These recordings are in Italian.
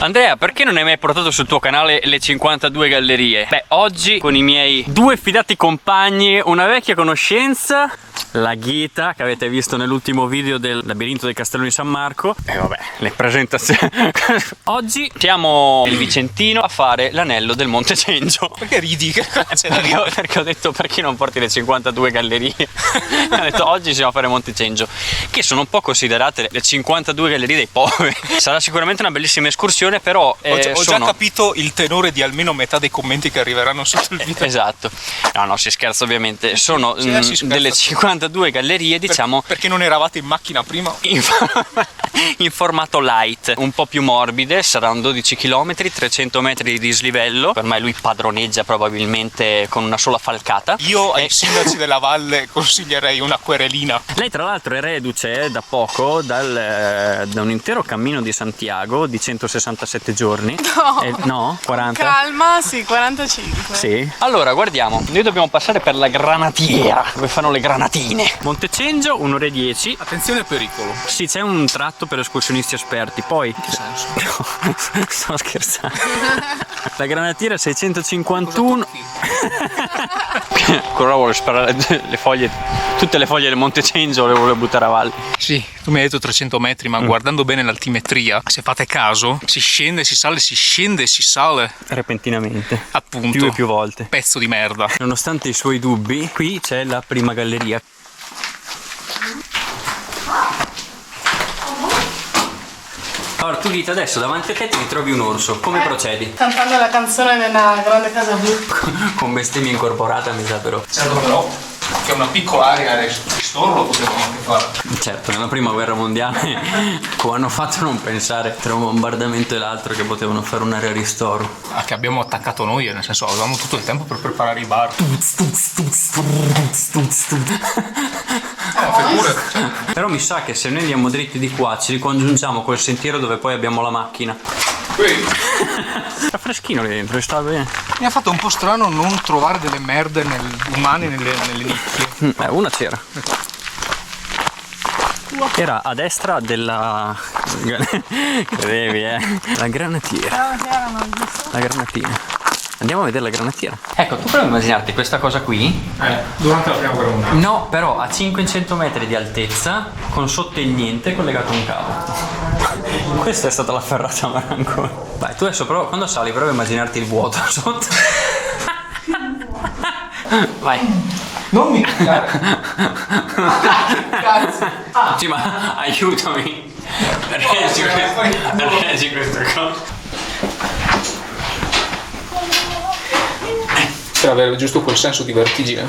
Andrea, perché non hai mai portato sul tuo canale le 52 gallerie? Beh, oggi con i miei due fidati compagni, una vecchia conoscenza, la Ghita, che avete visto nell'ultimo video del labirinto del Castello di San Marco. E vabbè, le presentazioni. Oggi siamo nel Vicentino a fare l'anello del Monte Cengio. Perché ridi? Perché ho detto, perché non porti le 52 gallerie? Ho detto, oggi siamo a fare Monte Cengio, che sono un po' considerate le 52 gallerie dei poveri. Sarà sicuramente una bellissima escursione, però ho già capito il tenore di almeno metà dei commenti che arriveranno sotto il video. Esatto. No, si scherza ovviamente. Sono delle 52 gallerie, diciamo. Perché non eravate in macchina prima? In formato light, un po' più morbide. Saranno 12 km, 300 metri di dislivello. Per me lui padroneggia probabilmente con una sola falcata. Io ai sindaci della valle consiglierei una querelina. Lei tra l'altro è reduce da poco da un intero cammino di Santiago di 167 giorni. No, 40? Calma, sì, 45. Sì. Allora, guardiamo. Noi dobbiamo passare per la granatiera, dove fanno le granatine. Monte Cengio, 1 ora e 10. Attenzione al pericolo. Sì, c'è un tratto per escursionisti esperti. Poi... In che senso? No, sto scherzando. La granatiera 651. Ancora vuole sparare le foglie, tutte le foglie del Monte Cengio le vuole buttare a valle. Sì, tu mi hai detto 300 metri, ma guardando bene l'altimetria, se fate caso, si scende, si sale, si scende e si sale. Repentinamente. Appunto. Più e più volte. Pezzo di merda. Nonostante i suoi dubbi, qui c'è la prima galleria. Allora, tu Ghita, adesso davanti a te ti ritrovi un orso, come procedi? Cantando la canzone nella grande casa blu. Con bestemmia incorporata, mi sa però. Certo, però che una piccola area di storno potevamo anche fare. Certo, nella prima guerra mondiale come hanno fatto a non pensare tra un bombardamento e l'altro che potevano fare un'area ristoro? Ah, che abbiamo attaccato noi, nel senso avevamo tutto il tempo per preparare i bar. Però mi sa che se noi andiamo dritti di qua ci ricongiungiamo col sentiero dove poi abbiamo la macchina. Qui Era freschino lì dentro, sta bene. mi ha fatto un po' strano non trovare delle merde umane nelle nicchie. Una c'era. Era a destra della... Credevi, la granatiera. La granatina. Andiamo a vedere la granatiera. Ecco, tu provi a immaginarti questa cosa qui. Durante la prima guerra mondiale. No, però a 500 metri di altezza, con sotto il niente collegato a un cavo. Questa è stata la ferrata Maranco. Vai, tu adesso prova, quando sali prova a immaginarti il vuoto sotto. Vai. Non mi toccare. Cazzo. Sì, ma aiutami. Reggi questa cosa. Per avere giusto quel senso di vertigine.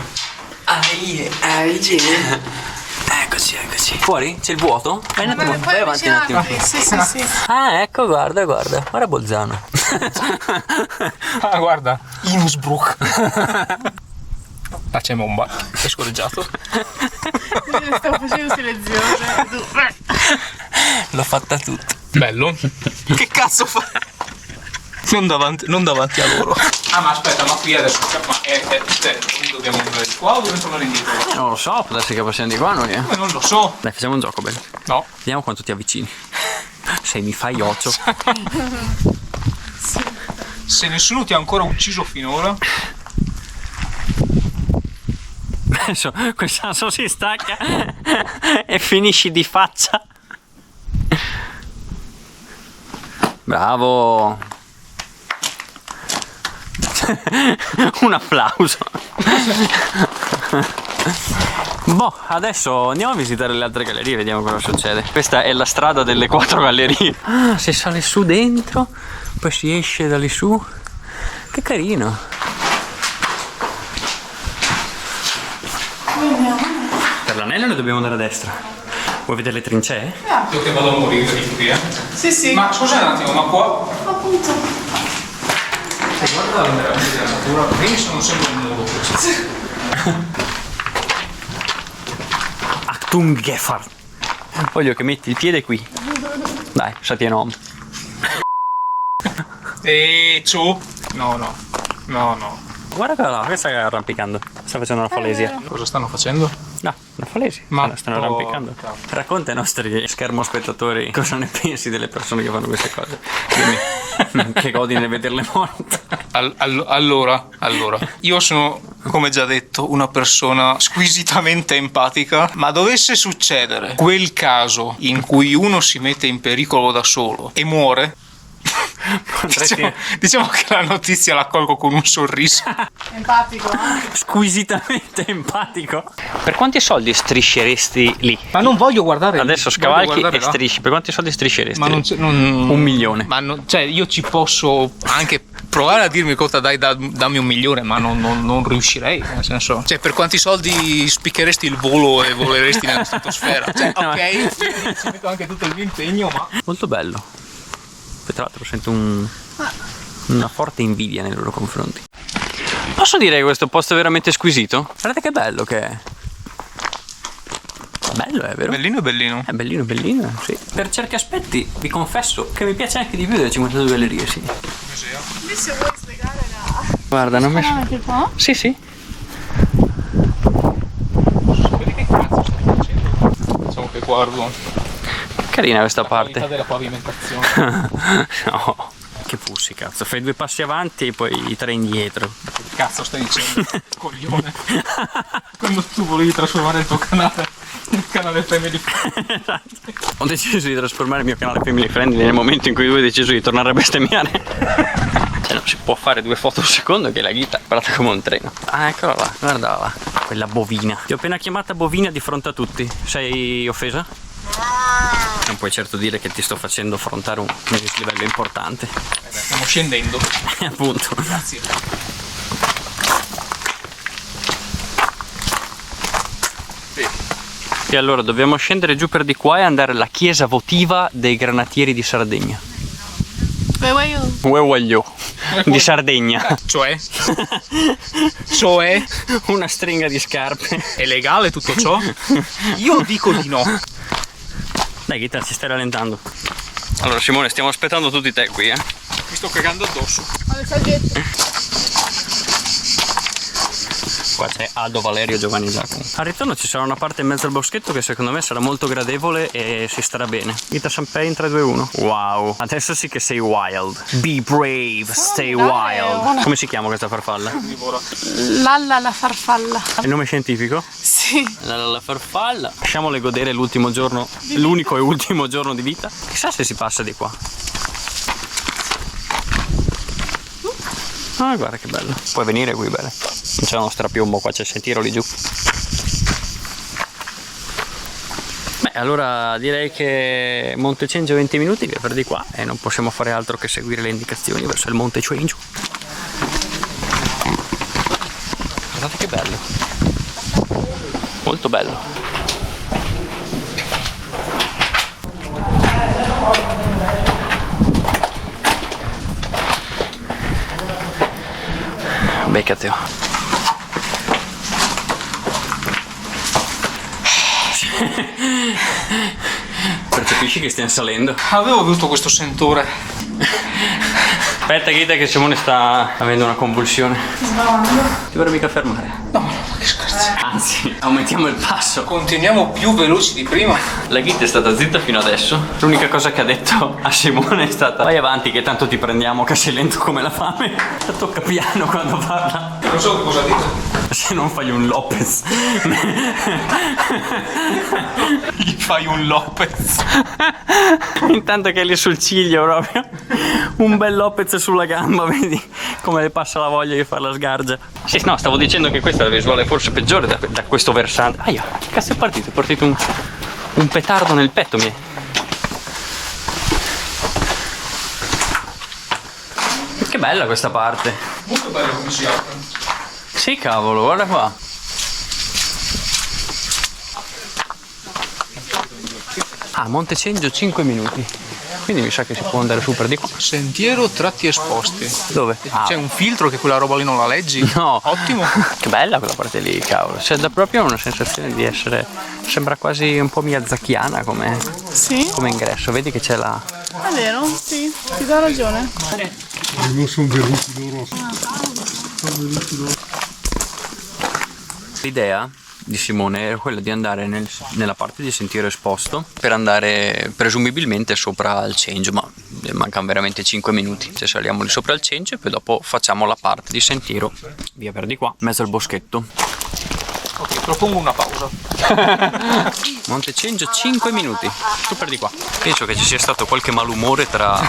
Eccoci. Fuori? C'è il vuoto? Vai un attimo, vai avanti un attimo. Sì. Ah, ecco, guarda. Guarda Bolzano. Ah, guarda. Innsbruck. Là c'è Momba. È scorreggiato. Stavo facendo selezione. L'ho fatta tutta. Bello. Che cazzo fa? Non davanti a loro. Ah, ma aspetta, ma qui adesso dobbiamo andare di qua o dobbiamo tornare indietro? Non lo so, può darsi che passiamo di qua noi. Non lo so. Dai, facciamo un gioco, bello. No. Vediamo quanto ti avvicini. Se mi fai 8. Se nessuno ti ha ancora ucciso finora. Adesso quel sasso si stacca e finisci di faccia. Bravo. Un applauso. Boh, adesso andiamo a visitare le altre gallerie, vediamo cosa succede. Questa è la strada delle 4 gallerie. Ah, si sale su dentro, poi si esce da lì su. Che carino. Per l'anello ne dobbiamo andare a destra. Vuoi vedere le trincee? Io che vado a morire di qui, Sì. Ma scusa un attimo, ma qua. Appunto. Se guarda la natura, perché sono sempre in modo. Achtung Gefahrt. Voglio che metti il piede qui. Dai, Satienom. Ciu. No. Guarda qua, questa sta arrampicando. Sta facendo una falesia. Cosa stanno facendo? No, da Falesi. Ma Stanno arrampicando. Racconta ai nostri schermo spettatori cosa ne pensi delle persone che fanno queste cose. Dimmi, che godi nel vederle morte. Allora, io sono, come già detto, una persona squisitamente empatica, ma dovesse succedere quel caso in cui uno si mette in pericolo da solo e muore, diciamo che la notizia la colgo con un sorriso. Empatico, Squisitamente empatico. Per quanti soldi strisceresti lì? Ma non voglio guardare. Adesso scavalchi e strisci. Per quanti soldi strisceresti? Ma non, non... 1 milione. Ma cioè, io ci posso anche provare a dirmi cosa dammi 1 milione, ma non riuscirei. Nel senso, cioè, per quanti soldi spiccheresti il volo e voleresti nella stratosfera? Cioè, No. ok, io ci metto anche tutto il mio impegno, ma. Molto bello. Poi tra l'altro sento una forte invidia nei loro confronti. Posso dire che questo posto è veramente squisito? Guardate che bello che è. Bello, è vero? Bellino e bellino. È bellino, bellino, sì. Per certi aspetti vi confesso che mi piace anche di più delle 52 gallerie, sì. Invece vuoi spiegare la... Guarda, hanno messo... Ah, tipo? Sì, sì. Vedi che cazzo stai facendo? Diciamo che guardo Carina questa la qualità parte. della pavimentazione. No. Che pussi, cazzo. Fai 2 passi avanti e poi 3 indietro. Che cazzo stai dicendo? Coglione. Quando tu volevi trasformare il tuo canale in canale family friendly. Ho deciso di trasformare il mio canale Family Friendly nel momento in cui tu hai deciso di tornare a bestemmiare. Cioè non si può fare 2 foto al secondo che la ghita è parata come un treno. Ah, eccola là, guarda là. Quella bovina. Ti ho appena chiamata bovina di fronte a tutti. Sei offesa? Non puoi certo dire che ti sto facendo affrontare un dislivello importante. Stiamo scendendo. Appunto. Grazie. E allora dobbiamo scendere giù per di qua e andare alla chiesa votiva dei Granatieri di Sardegna. Where were you? Where were you? Di Sardegna. Cioè, Una stringa di scarpe. è legale tutto ciò? Io dico di no. Dai Ghita, ci stai rallentando. Allora Simone, stiamo aspettando tutti te qui, Mi sto cagando addosso. Ho le saggette. Qua c'è Aldo, Valerio e Giovanni Giacomo. Al ritorno ci sarà una parte in mezzo al boschetto che secondo me sarà molto gradevole e si starà bene. Ghita Sampei in 3, 2, 1. Wow, adesso sì che sei wild. Be brave, stay wild. Come si chiama questa farfalla? Lalla la farfalla. Il nome scientifico? Sì. La farfalla. Lasciamole godere l'ultimo giorno, l'unico e ultimo giorno di vita. Chissà se si passa di qua. Ah, guarda che bello. Puoi venire qui, bene. Non c'è uno strapiombo qua, c'è il sentiero lì giù. Beh, allora direi che Monte Cengio 20 minuti via per di qua e non possiamo fare altro che seguire le indicazioni verso il Monte Cengio. Guardate che bello. Molto bello. Beccateo. Percepisci che stiamo salendo? Avevo avuto questo sentore. Aspetta Ghita che Simone sta avendo una convulsione. Ti vorrei mica fermare. No, ma che scherzi. Anzi, aumentiamo il passo. Continuiamo più veloci di prima. La Ghita è stata zitta fino adesso. L'unica cosa che ha detto a Simone è stata: vai avanti che tanto ti prendiamo che sei lento come la fame. La tocca piano quando parla. Non so che cosa dite. Se non fai un Lopez. Gli fai un Lopez. Intanto che è lì sul ciglio proprio. Un bel Lopez sulla gamba, vedi come le passa la voglia di fare la sgargia. Sì, no, stavo dicendo che questa è la visuale forse peggiore da questo versante. Aia, che cazzo è partito? È partito un petardo nel petto, mi. Che bella questa parte. Molto bello come si apre. Sì, cavolo, guarda qua. Ah, Monte Cengio 5 minuti. Quindi mi sa che si può andare su per di qua. Sentiero tratti esposti. Dove? C'è un filtro che quella roba lì non la leggi? No. Ottimo. Che bella quella parte lì, cavolo. C'è da proprio una sensazione di essere. Sembra quasi un po' miazzachiana come Sì? ingresso. Vedi che c'è la. È vero? Sì, ti do ragione. Non sono venuti loro. L'idea di Simone era quella di andare nella parte di sentiero esposto per andare presumibilmente sopra al change, ma mancano veramente 5 minuti. Se saliamo lì sopra al change e poi dopo facciamo la parte di sentiero via per di qua, in mezzo al boschetto. Ok, propongo una pausa. Monte Change 5 minuti, su per di qua. Penso che ci sia stato qualche malumore tra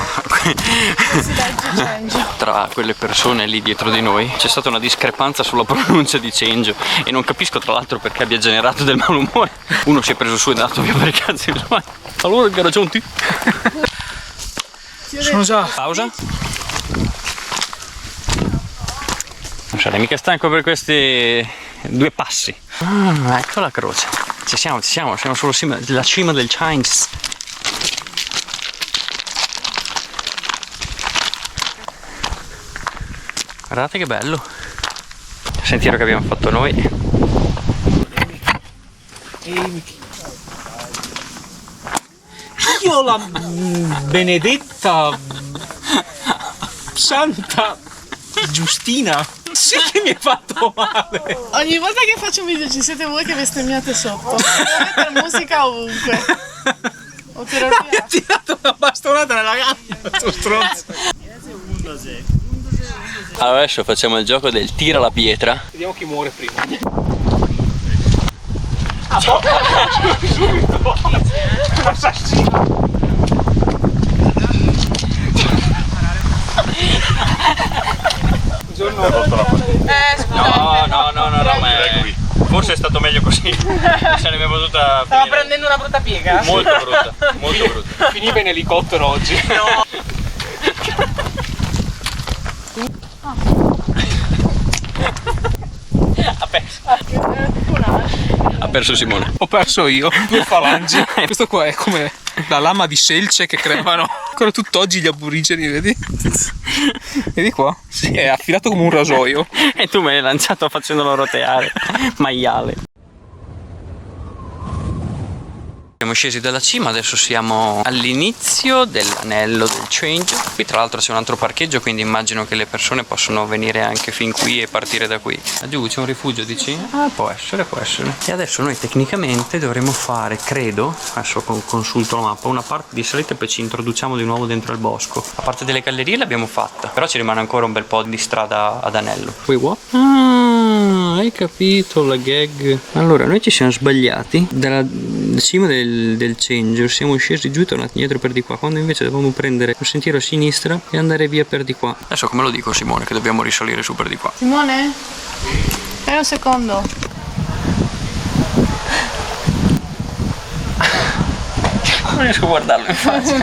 quelle persone lì dietro di noi. C'è stata una discrepanza sulla pronuncia di Change e non capisco tra l'altro perché abbia generato del malumore. Uno si è preso su e è andato via per i cazzi. Allora che raggiunti? Sono già. Pausa. Non sarei mica stanco per questi 2 passi. Ecco la croce. Ci siamo sulla cima del Change. Guardate che bello. Il sentiero che abbiamo fatto noi. Io la benedetta Santa Giustina, sì che mi hai fatto male. Ogni volta che faccio un video ci siete voi che bestemmiate sotto. Devo mettere musica ovunque. O tirare Mi ha tirato una bastonata nella gamba, sto stronzo. Allora adesso facciamo il gioco del tira la pietra. Vediamo chi muore prima. Assassino. No, ma forse è stato meglio così. Sarebbe potuta. Stava prendendo una brutta piega. Molto brutta, molto brutta. Finiva in elicottero oggi. No. Ha perso Simone. Ho perso io 2 falangi. Questo qua è come la lama di selce che crepano ancora tutt'oggi gli aborigeni, vedi? Vedi qua? Sì. È affilato come un rasoio. E tu me l'hai lanciato facendolo roteare. Maiale. Siamo scesi dalla cima, adesso siamo all'inizio dell'anello del change. Qui tra l'altro c'è un altro parcheggio, quindi immagino che le persone possono venire anche fin qui e partire da qui. Laggiù c'è un rifugio, dici? Ah, può essere, può essere. E adesso noi tecnicamente dovremo fare, credo, adesso consulto la mappa, una parte di salita e poi ci introduciamo di nuovo dentro il bosco. La parte delle gallerie l'abbiamo fatta, però ci rimane ancora un bel po' di strada ad anello. Wait, what? Ah, hai capito la gag. Allora, noi ci siamo sbagliati dalla cima del changer, siamo scesi giù e tornati indietro per di qua, quando invece dovevamo prendere un sentiero a sinistra e andare via per di qua. Adesso come lo dico Simone che dobbiamo risalire su per di qua? Simone? Dai un secondo. Non riesco a guardarlo in faccia.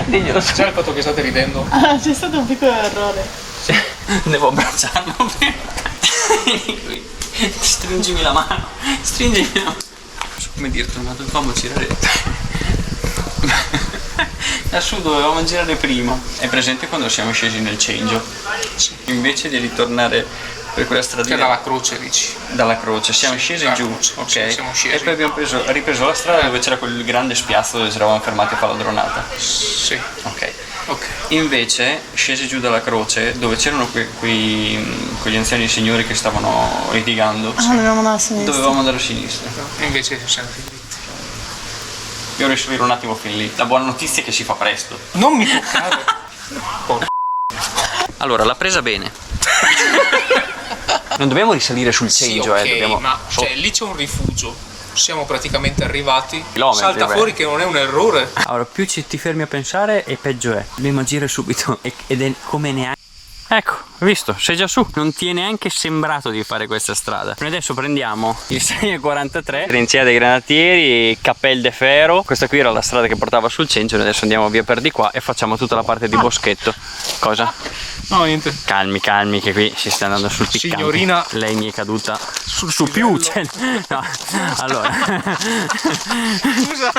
Diglielo. C'è il fatto che state ridendo? Ah, c'è stato un piccolo errore. Devo abbracciarlo. Stringimi la mano. Stringimi la mano. Come dirti, ma dovevamo girare lassù, dovevamo girare prima. È presente quando siamo scesi nel change? Sì. Invece di ritornare per quella stradina dalla croce, dici? Dalla croce siamo scesi giù, croce, ok? sì, siamo scesi. E poi abbiamo ripreso la strada dove c'era quel grande spiazzo dove ci eravamo fermati a fare la dronata. Sì. Ok. Ok. Invece scesi giù dalla croce dove c'erano quegli anziani signori che stavano litigando. Ah, dovevamo andare a sinistra. Dovevamo andare a sinistra. E invece siamo finiti. Io riuscirò un attimo fin lì. La buona notizia è che si fa presto. Non mi toccare. Allora, l'ha presa bene. Non dobbiamo risalire sul change, Sì, ok, dobbiamo. ma cioè, lì c'è un rifugio. Siamo praticamente arrivati. Chilometri, Salta beh. fuori che non è un errore. Allora, più ti fermi a pensare e peggio è. Dobbiamo agire subito. Ed è come neanche. Ecco, hai visto? Sei già su. Non ti è neanche sembrato di fare questa strada. Noi adesso prendiamo il 6,43, Trincea dei Granatieri, Capel de Ferro. Questa qui era la strada che portava sul centro. Noi adesso andiamo via per di qua e facciamo tutta la parte di boschetto. Cosa? No, niente. Calmi, calmi, che qui si sta andando sul piccante. Signorina. Lei mi è caduta su più. Cioè, no. Allora. Scusa.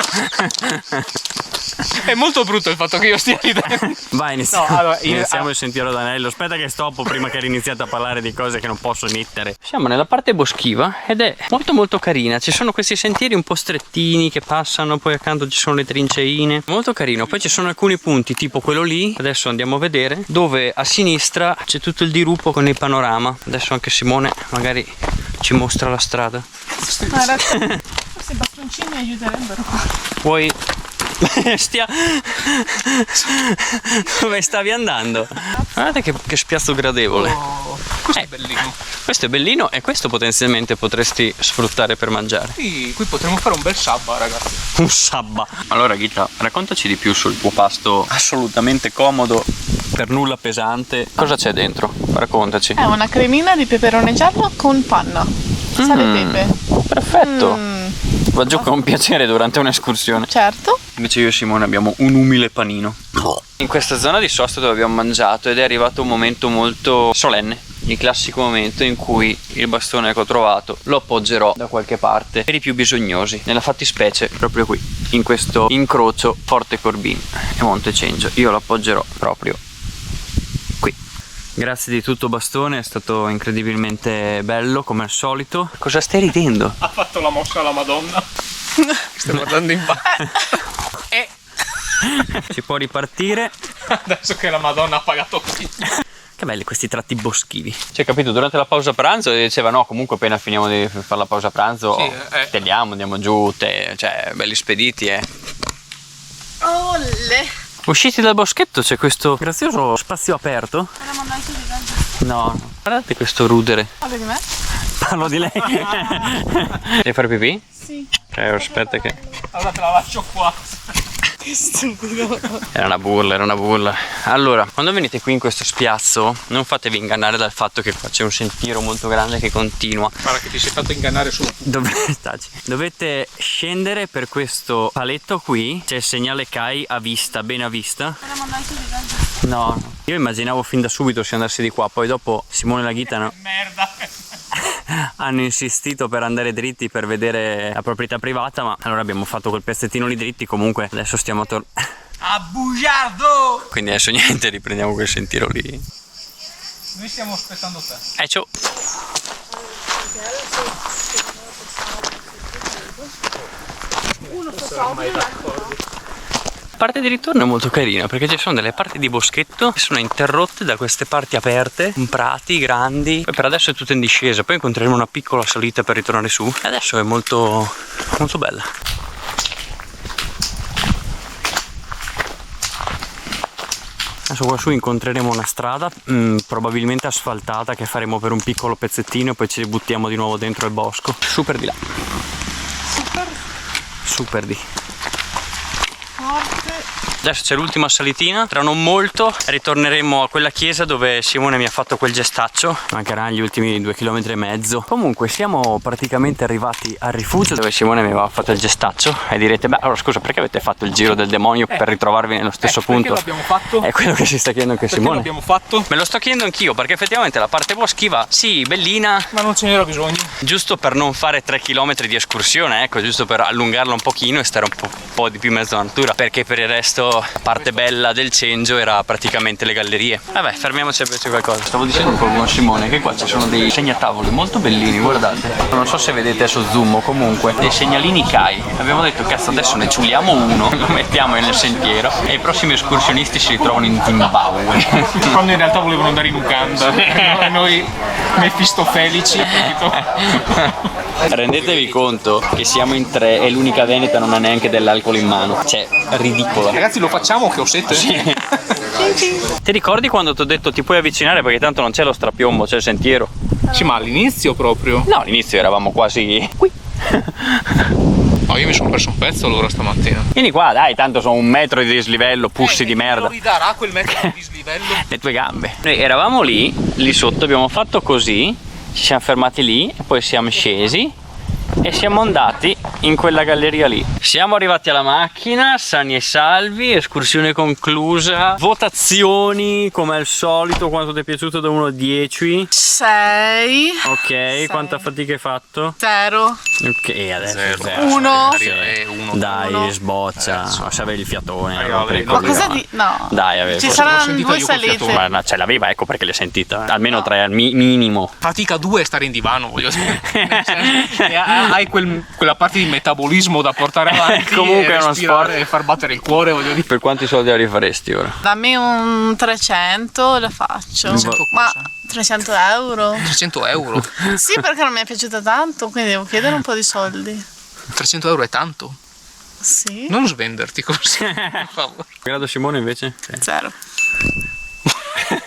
È molto brutto il fatto che io stia ridendo. Vai, iniziamo, No, allora, iniziamo il sentiero d'anello. Aspetta che stoppo prima che iniziate a parlare di cose che non posso mettere. Siamo nella parte boschiva ed è molto molto carina. Ci sono questi sentieri un po' strettini che passano, poi accanto ci sono le trinceine. Molto carino. Poi ci sono alcuni punti, tipo quello lì, adesso andiamo a vedere, dove a sinistra c'è tutto il dirupo con il panorama. Adesso anche Simone magari ci mostra la strada. Ma in realtà questi bastoncini aiuterebbero. Vuoi... Stia... Dove stavi andando? Guardate che spiazzo gradevole. Questo è bellino. Questo è bellino e questo potenzialmente potresti sfruttare per mangiare. Qui potremmo fare un bel sabba, ragazzi. Un sabba. Allora Ghita, raccontaci di più sul tuo pasto assolutamente comodo, per nulla pesante. Cosa c'è dentro? Raccontaci. È una cremina di peperone giallo con panna, sale e pepe. Perfetto. Va giù con piacere durante un'escursione. Certo. Invece io e Simone abbiamo un umile panino. In questa zona di sosta dove abbiamo mangiato ed è arrivato un momento molto solenne. Il classico momento in cui il bastone che ho trovato lo appoggerò da qualche parte per i più bisognosi. Nella fattispecie proprio qui, in questo incrocio Forte Corbin e Monte Cencio. Io lo appoggerò proprio qui. Grazie di tutto bastone, è stato incredibilmente bello come al solito. Cosa stai ridendo? Ha fatto la mossa alla Madonna. Stai guardando in basso. Si può ripartire. Adesso che la Madonna ha pagato qui. Che belli questi tratti boschivi. Cioè, capito, durante la pausa pranzo diceva no, comunque appena finiamo di fare la pausa pranzo tagliamo, andiamo giù, cioè belli spediti, Olle. Usciti dal boschetto c'è questo grazioso spazio aperto. Vogliamo andare su di là? No, guardate questo rudere. Parli di me? Parlo di lei. Devi fare pipì? Sì. Ok, aspetta che... Allora te la lascio qua. Che stupido. Era una burla, era una burla. Allora, quando venite qui in questo spiazzo, non fatevi ingannare dal fatto che qua c'è un sentiero molto grande che continua. Guarda che ti sei fatto ingannare su. Dovete scendere per questo paletto qui. C'è il segnale CAI a vista, bene a vista. Vogliamo andare su di là? No, io immaginavo fin da subito se andassi di qua, poi dopo Simone e la Ghita Merda. hanno insistito per andare dritti per vedere la proprietà privata, ma allora abbiamo fatto quel pezzettino lì dritti. Comunque adesso stiamo A bugiardo! quindi adesso niente, riprendiamo quel sentiero lì. Noi stiamo aspettando te. Ciao. La parte di ritorno è molto carina perché ci sono delle parti di boschetto che sono interrotte da queste parti aperte, con prati grandi. Poi per adesso è tutto in discesa, poi incontreremo una piccola salita per ritornare su. E adesso è molto bella. Adesso qua su incontreremo una strada probabilmente asfaltata che faremo per un piccolo pezzettino e poi ci buttiamo di nuovo dentro il bosco. Super di là. Super di. Forte. Adesso c'è l'ultima salitina, tra non molto ritorneremo a quella chiesa dove Simone mi ha fatto quel gestaccio. Mancheranno gli ultimi 2,5 km. Comunque siamo praticamente arrivati al rifugio dove Simone mi aveva fatto il gestaccio. E direte, beh allora scusa, perché avete fatto il giro del demonio per ritrovarvi nello stesso punto? Perché l'abbiamo fatto? È quello che si sta chiedendo anche Simone. L'abbiamo fatto? Me lo sto chiedendo anch'io perché effettivamente la parte boschiva, sì, bellina, Ma non ce n'era bisogno. giusto per non fare 3 km di escursione, ecco, giusto per allungarla un pochino e stare un po' di più in mezzo alla natura, perché per il resto parte bella del Cencio era praticamente le gallerie. Vabbè, fermiamoci a beccare qualcosa. Stavo dicendo con Simone che qua ci sono dei segnatavoli molto bellini, guardate. Non so se vedete su zoom o comunque dei segnalini CAI. Abbiamo detto cazzo adesso ne ciuliamo uno, lo mettiamo nel sentiero e i prossimi escursionisti si ritrovano in Zimbabwe. Quando in realtà volevano andare in Uganda. E noi mefistofelici, capito? Rendetevi conto che siamo in 3 e l'unica veneta non ha neanche dell'alcol in mano. Cioè, ridicolo. Ragazzi, lo facciamo che ho sete? Sì. Ti ricordi quando ti ho detto ti puoi avvicinare perché tanto non c'è lo strapiombo, c'è il sentiero? Sì, ma all'inizio proprio. No, all'inizio eravamo quasi qui. No, io mi sono perso un pezzo allora stamattina. Vieni qua, dai, tanto sono 1 metro di dislivello, pussi di merda. Lo ridarà quel metro di dislivello? Le tue gambe. Noi eravamo lì sotto, abbiamo fatto così, ci siamo fermati lì e poi siamo scesi e siamo andati in quella galleria lì. Siamo arrivati alla macchina, sani e salvi, escursione conclusa, votazioni come al solito, quanto ti è piaciuto da 1 a 10? 6. Ok, quanta fatica hai fatto? 0. Ok, adesso Zero. 1. Dai, sboccia, se avevi il fiatone. Raga, per il Ma cosa coglione. di... No. Dai, avevi. Ci Ho saranno sentito 2 io col salite. fiatone. Ma no, ce l'aveva, ecco perché l'hai sentita. Almeno 3 al minimo. Fatica 2 è stare in divano, voglio dire. Ha hai quella parte di metabolismo da portare avanti. Comunque e è uno respirare sport. e far battere il cuore, voglio dire. Per quanti soldi la rifaresti ora? Dammi un 300, lo faccio. 300 Ma cosa? 300 euro? 300 euro. Sì, perché non mi è piaciuta tanto, quindi devo chiedere un po' di soldi. 300 euro è tanto. Sì? Non svenderti così, per favore. Grado Simone invece? Zero.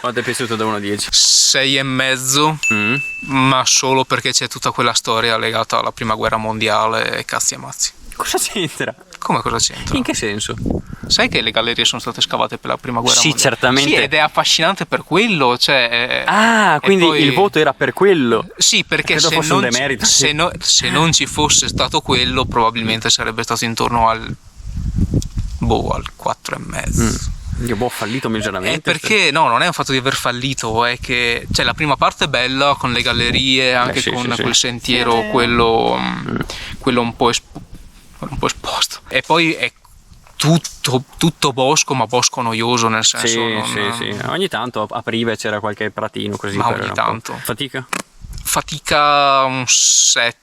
Quanto è piaciuto da 1 a 10? 6,5, Mm. ma solo perché c'è tutta quella storia legata alla prima guerra mondiale e cazzi e mazzi. Cosa c'entra? Come cosa c'entra? In che senso? Sai che le gallerie sono state scavate per la prima guerra Sì, mondiale? certamente. Sì, ed è affascinante per quello, cioè... Ah, e quindi poi- il voto era per quello. Sì, perché Credo se fosse un non, demerito, se, sì. se non ci fosse stato quello, probabilmente sarebbe stato intorno al... al 4,5. Io ho fallito miseramente. Perché no, non è un fatto di aver fallito, è che cioè, la prima parte è bella con le gallerie, anche sì, con sì, quel sì. sentiero, Sì. quello un po' esposto. E poi è tutto bosco, ma bosco noioso, nel senso. Sì, non- sì, sì. Ogni tanto apriva e c'era qualche pratino così. Ma però ogni era un po'. tanto. Fatica? Fatica un 7.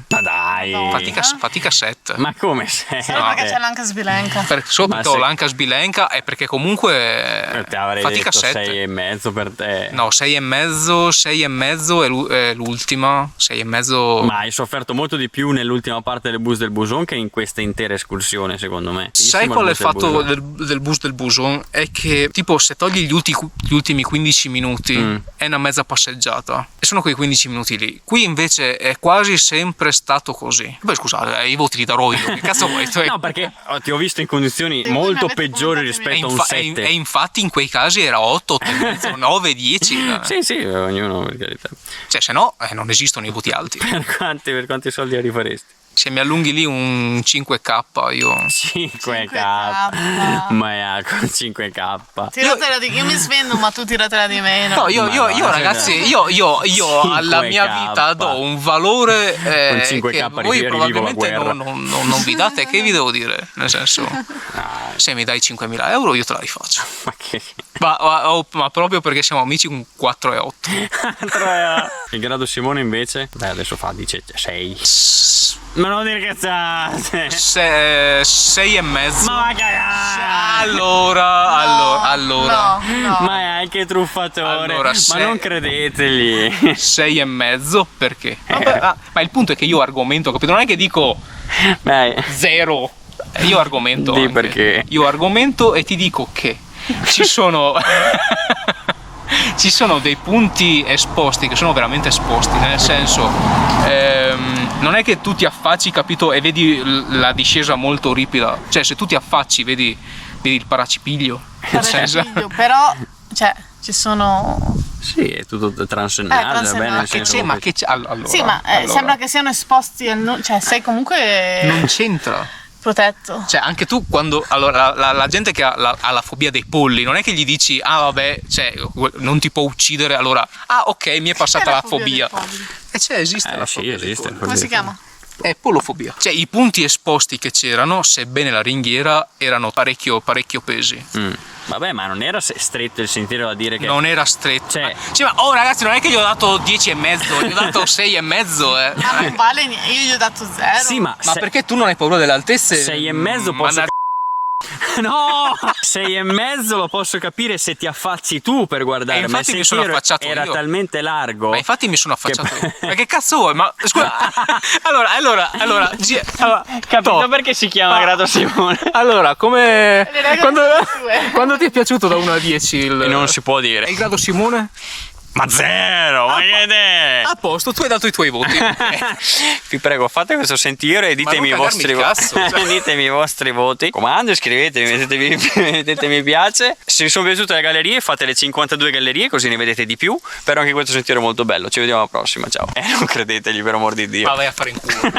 Ma dai. No. Fatica 7. Ma come sei? Solo perché c'è l'anca sbilenca. Solo Ma perché ho sì. l'anca sbilenca e perché comunque Te avrei fatica detto 7. 6,5 per te. No, 6,5 è l'ultima. 6,5. Ma hai sofferto molto di più nell'ultima parte del bus del Buson che in questa intera escursione, secondo me. Sai Bellissimo qual è il bus del fatto Buson. del bus del Buson? È che tipo se togli gli ultimi 15 minuti è una mezza passeggiata e sono quei 15 minuti lì. Qui invece è quasi sempre stato così. Beh scusa, i voti li darò io. Che cazzo vuoi? No, perché ti ho visto in condizioni Sì, voi mi molto avete peggiori commentato rispetto a un e 7. infatti in quei casi era 8, 8,5, 9, 10. Sì, sì, ognuno per carità. Cioè se no non esistono i voti alti. Per quanti soldi la rifaresti? Se mi allunghi lì un 5k io... 5K. Ma con 5K. Tiratela di... Io mi svendo, ma tu tiratela di meno. No, io Madonna, ragazzi, cioè, io alla 5K. mia vita do un valore Con 5K che voi rivivo la probabilmente guerra. non vi date. Che vi devo dire? Nel senso, se mi dai 5.000 euro io te la rifaccio. Ma che... Ma proprio perché siamo amici con 4,8. Il grado Simone invece? Beh, adesso dice 6. Ma non dire cazzate. 6,5. Ma va a cagare. Allora. No. Ma è anche truffatore. Allora, ma se- non credeteli. 6,5 perché? Ma il punto è che io argomento, capito? Non è che dico Dai. 0. Io argomento. Di anche. perché? Io argomento e ti dico che ci sono dei punti esposti che sono veramente esposti, nel senso non è che tu ti affacci, capito, e vedi la discesa molto ripida, cioè se tu ti affacci vedi il paracipiglio, nel senso, Però, cioè, ci sono... Sì, è tutto transennato. transennato. Va bene, nel Ma senso ma che- che c'è? Allora, Sì, ma allora, sembra che siano esposti al... Cioè, sei comunque non c'entra. protetto. Cioè, anche tu quando. Allora, la gente che ha la fobia dei polli, non è che gli dici, ah, vabbè, cioè, non ti può uccidere, allora, ah, ok, mi è passata la fobia. E cioè, esiste la sì, fobia dei esiste. polli. Come si chiama? È pollofobia. Cioè, i punti esposti che c'erano, sebbene la ringhiera, erano parecchio pesi. Vabbè, ma non era stretto il sentiero da dire che... Non era stretto. Cioè- Sì, ma oh, ragazzi, non è che gli ho dato 10,5, gli ho dato 6,5. Ma non vale niente, io gli ho dato 0. Sì, ma... Ma perché tu non hai paura delle altezze? 6,5 posso... No! 6,5 lo posso capire se ti affacci tu per guardare, ma il infatti mi sono sentiero affacciato era io. talmente largo. Ma infatti mi sono affacciato. Ma che cazzo vuoi? Ma scusa. allora. Capito perché si chiama Grado Simone? Allora, come. Le regole sono tue. Quando ti è piaciuto da 1 a 10 il. E non si può dire. E il grado Simone? Ma 0! Ma che te? A posto, tu hai dato i tuoi voti. Vi prego, fate questo sentiero e ditemi i non cagarmi vostri il cazzo, cioè. ditemi i vostri voti. Comando, iscrivetevi, mettete mi piace. Se vi sono piaciute le gallerie, fate le 52 gallerie così ne vedete di più. Però anche questo sentiero è molto bello. Ci vediamo alla prossima, ciao. Non credetegli, per amor di Dio. Ma vai a fare in culo.